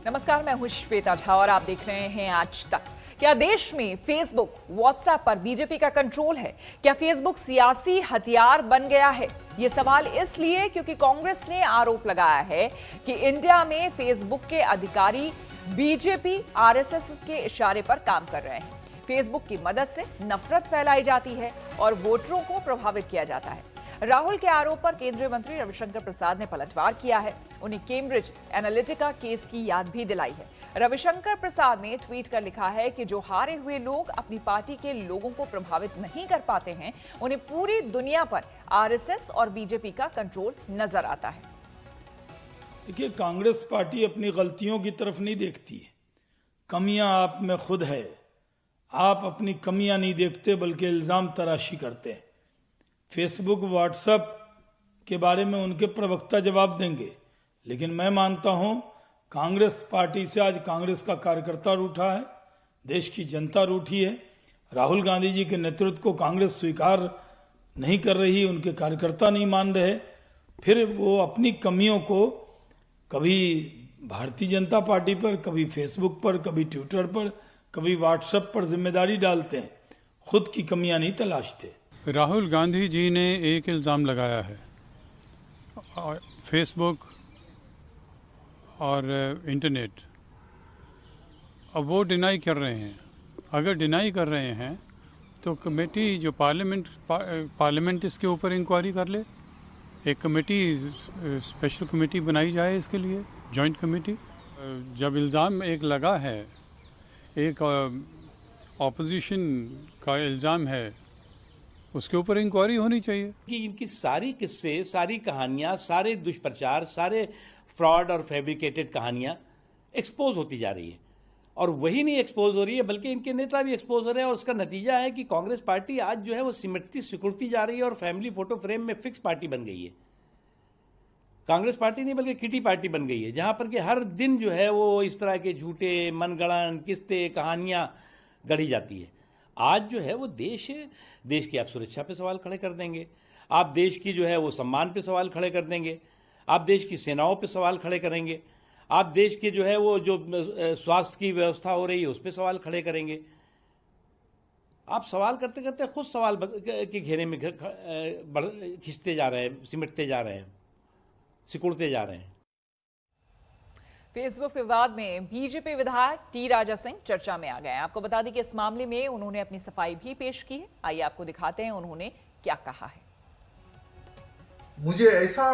नमस्कार, मैं हूं श्वेता झा और आप देख रहे हैं आज तक। क्या देश में फेसबुक, व्हाट्सएप पर बीजेपी का कंट्रोल है? क्या फेसबुक सियासी हथियार बन गया है? ये सवाल इसलिए क्योंकि कांग्रेस ने आरोप लगाया है कि इंडिया में फेसबुक के अधिकारी बीजेपी, आरएसएस के इशारे पर काम कर रहे हैं। फेसबुक की मदद से नफरत फैलाई जाती है और वोटरों को प्रभावित किया जाता है। राहुल के आरोप पर केंद्रीय मंत्री रविशंकर प्रसाद ने पलटवार किया है। उन्हें कैम्ब्रिज एनालिटिका केस की याद भी दिलाई है। रविशंकर प्रसाद ने ट्वीट कर लिखा है कि जो हारे हुए लोग अपनी पार्टी के लोगों को प्रभावित नहीं कर पाते हैं, उन्हें पूरी दुनिया पर आरएसएस और बीजेपी का कंट्रोल नजर आता है। देखिए, कांग्रेस पार्टी अपनी गलतियों की तरफ नहीं देखती है। कमियां आप में खुद है। आप अपनी कमियां नहीं देखते बल्कि इल्जाम तराशी करते हैं। फेसबुक, व्हाट्सएप के बारे में उनके प्रवक्ता जवाब देंगे, लेकिन मैं मानता हूं कांग्रेस पार्टी से आज कांग्रेस का कार्यकर्ता रूठा है, देश की जनता रूठी है। राहुल गांधी जी के नेतृत्व को कांग्रेस स्वीकार नहीं कर रही, उनके कार्यकर्ता नहीं मान रहे। फिर वो अपनी कमियों को कभी भारतीय जनता पार्टी पर, कभी फेसबुक पर, कभी ट्विटर पर, कभी व्हाट्सएप पर जिम्मेदारी डालते हैं। खुद की कमियां नहीं तलाशते। राहुल गांधी जी ने एक इल्ज़ाम लगाया है, फेसबुक और इंटरनेट। अब वो डिनाई कर रहे हैं। अगर डिनाई कर रहे हैं तो कमेटी जो पार्लियामेंट इसके ऊपर इंक्वायरी कर ले। एक कमेटी, स्पेशल कमेटी बनाई जाए इसके लिए, जॉइंट कमेटी। जब इल्ज़ाम एक लगा है, एक ऑपोजिशन का इल्ज़ाम है, उसके ऊपर इंक्वायरी होनी चाहिए। कि इनकी सारी किस्से, सारी कहानियां, सारे दुष्प्रचार, सारे फ्रॉड और फैब्रिकेटेड कहानियां एक्सपोज होती जा रही है। और वही नहीं एक्सपोज हो रही है बल्कि इनके नेता भी एक्सपोज हो रहे हैं। और उसका नतीजा है कि कांग्रेस पार्टी आज जो है वो सिमटती सिकुड़ती जा रही है और फैमिली फोटो फ्रेम में फिक्स पार्टी बन गई है। कांग्रेस पार्टी नहीं बल्कि किटी पार्टी बन गई है, जहां पर कि हर दिन जो है वो इस तरह के झूठे मनगढ़ंत किस्से, कहानियां गढ़ी जाती है। आज जो है वो देश है, देश की आप सुरक्षा पे सवाल खड़े कर देंगे, आप देश की जो है वो सम्मान पे सवाल खड़े कर देंगे, आप देश की सेनाओं पे सवाल खड़े करेंगे, आप देश के जो है वो जो स्वास्थ्य की व्यवस्था हो रही है उस पर सवाल खड़े करेंगे। आप सवाल करते करते खुद सवाल के घेरे में खिंचते जा रहे हैं, सिमटते जा रहे हैं, सिकुड़ते जा रहे हैं। फेसबुक विवाद में बीजेपी विधायक टी राजा सिंह चर्चा में आ गए हैं। आपको बता दें कि इस मामले में उन्होंने अपनी सफाई भी पेश की है। आइए आपको दिखाते हैं उन्होंने क्या कहा है। मुझे ऐसा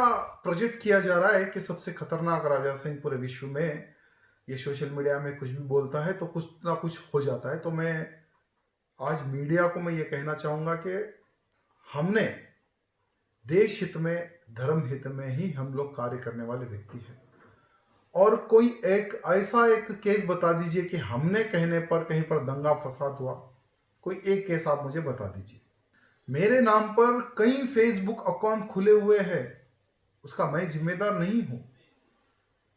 प्रोजेक्ट किया जा रहा है कि सबसे खतरनाक राजा सिंह पूरे विश्व में, ये सोशल मीडिया में कुछ भी बोलता है तो कुछ ना कुछ हो जाता है। तो मैं आज मीडिया को मैं ये कहना चाहूँगा कि हमने देश हित में, धर्म हित में ही हम लोग कार्य करने वाले व्यक्ति हैं। और कोई एक ऐसा एक केस बता दीजिए कि हमने कहने पर कहीं पर दंगा फसाद हुआ, कोई एक केस आप मुझे बता दीजिए। मेरे नाम पर कई फेसबुक अकाउंट खुले हुए हैं, उसका मैं जिम्मेदार नहीं हूं।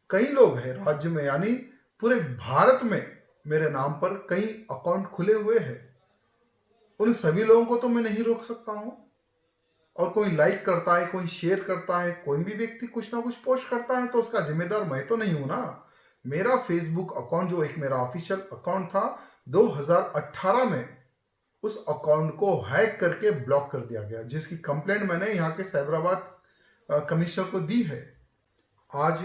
कई लोग हैं राज्य में, यानी पूरे भारत में मेरे नाम पर कई अकाउंट खुले हुए हैं। उन सभी लोगों को तो मैं नहीं रोक सकता हूं। और कोई लाइक करता है, कोई शेयर करता है, कोई भी व्यक्ति कुछ ना कुछ पोस्ट करता है तो उसका जिम्मेदार मैं तो नहीं हूं ना। मेरा फेसबुक अकाउंट, जो एक मेरा ऑफिशियल अकाउंट था, 2018 में उस अकाउंट को हैक करके ब्लॉक कर दिया गया, जिसकी कंप्लेंट मैंने यहाँ के साइबराबाद कमिश्नर को दी है। आज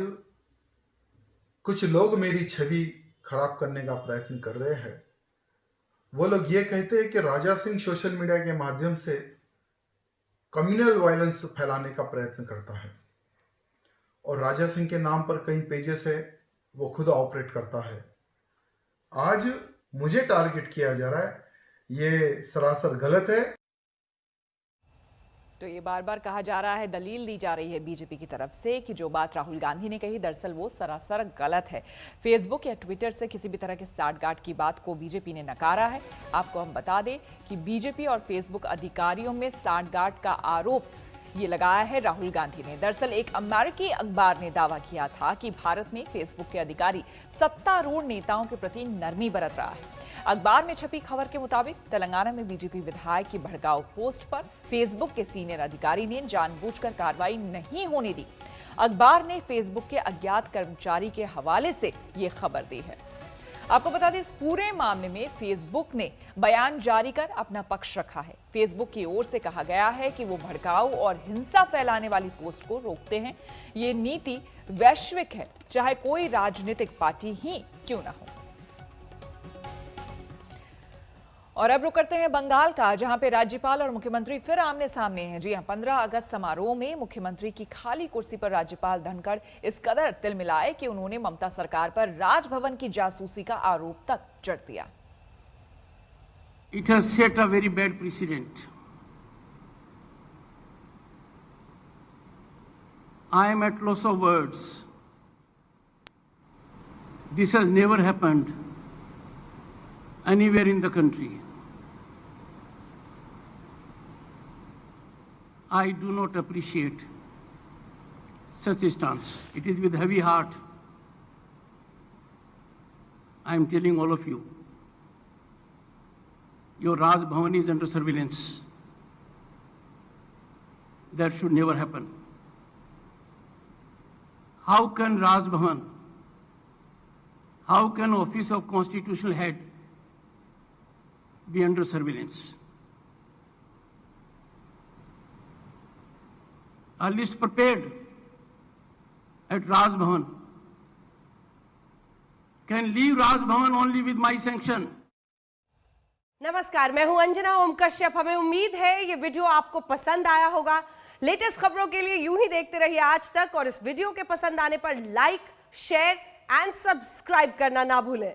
कुछ लोग मेरी छवि खराब करने का प्रयत्न कर रहे हैं। वो लोग ये कहते हैं कि राजा सिंह सोशल मीडिया के माध्यम से कम्युनल वायलेंस फैलाने का प्रयत्न करता है और राजा सिंह के नाम पर कई पेजेस है, वो खुद ऑपरेट करता है। आज मुझे टारगेट किया जा रहा है, ये सरासर गलत है। तो ये बार बार कहा जा रहा है, दलील दी जा रही है बीजेपी की तरफ से कि जो बात राहुल गांधी ने कही दरअसल वो सरासर गलत है। फेसबुक या ट्विटर से किसी भी तरह के साठगांठ की बात को बीजेपी ने नकारा है। आपको हम बता दें कि बीजेपी और फेसबुक अधिकारियों में साठगांठ का आरोप ये लगाया है राहुल गांधी ने। दरअसल एक अमेरिकी अखबार ने दावा किया था कि भारत में फेसबुक के अधिकारी सत्तारूढ़ नेताओं के प्रति नरमी बरत रहा है। अखबार में छपी खबर के मुताबिक तेलंगाना में बीजेपी विधायक की भड़काऊ पोस्ट पर फेसबुक के सीनियर अधिकारी ने जानबूझकर कार्रवाई नहीं होने दी। अखबार ने फेसबुक के अज्ञात कर्मचारी के हवाले से ये खबर दी है। आपको बता दें, इस पूरे मामले में फेसबुक ने बयान जारी कर अपना पक्ष रखा है। फेसबुक की ओर से कहा गया है कि वो भड़काऊ और हिंसा फैलाने वाली पोस्ट को रोकते हैं। ये नीति वैश्विक है, चाहे कोई राजनीतिक पार्टी ही क्यों ना हो। और अब रुक करते हैं बंगाल का, जहां पे राज्यपाल और मुख्यमंत्री फिर आमने सामने हैं। जी हां, 15 अगस्त समारोह में मुख्यमंत्री की खाली कुर्सी पर राज्यपाल धनखड़ इस कदर तिलमिलाए कि उन्होंने ममता सरकार पर राजभवन की जासूसी का आरोप तक जड़ दिया। It has set a very bad precedent. I am at loss of words. This has never happened anywhere in the country. I do not appreciate such a stance. It is with heavy heart I am telling all of you, your Raj Bhavan is under surveillance. That should never happen. How can Raj Bhavan, how can Office of Constitutional Head be under surveillance? A list prepared at Raj Bhavan can leave Raj Bhavan only with my sanction. नमस्कार, मैं हूं अंजना ओम कश्यप। हमें उम्मीद है ये video आपको पसंद आया होगा। लेटेस्ट खबरों के लिए यूं ही देखते रहिए आज तक, और इस वीडियो के पसंद आने पर लाइक, शेयर एंड सब्सक्राइब करना ना भूलें।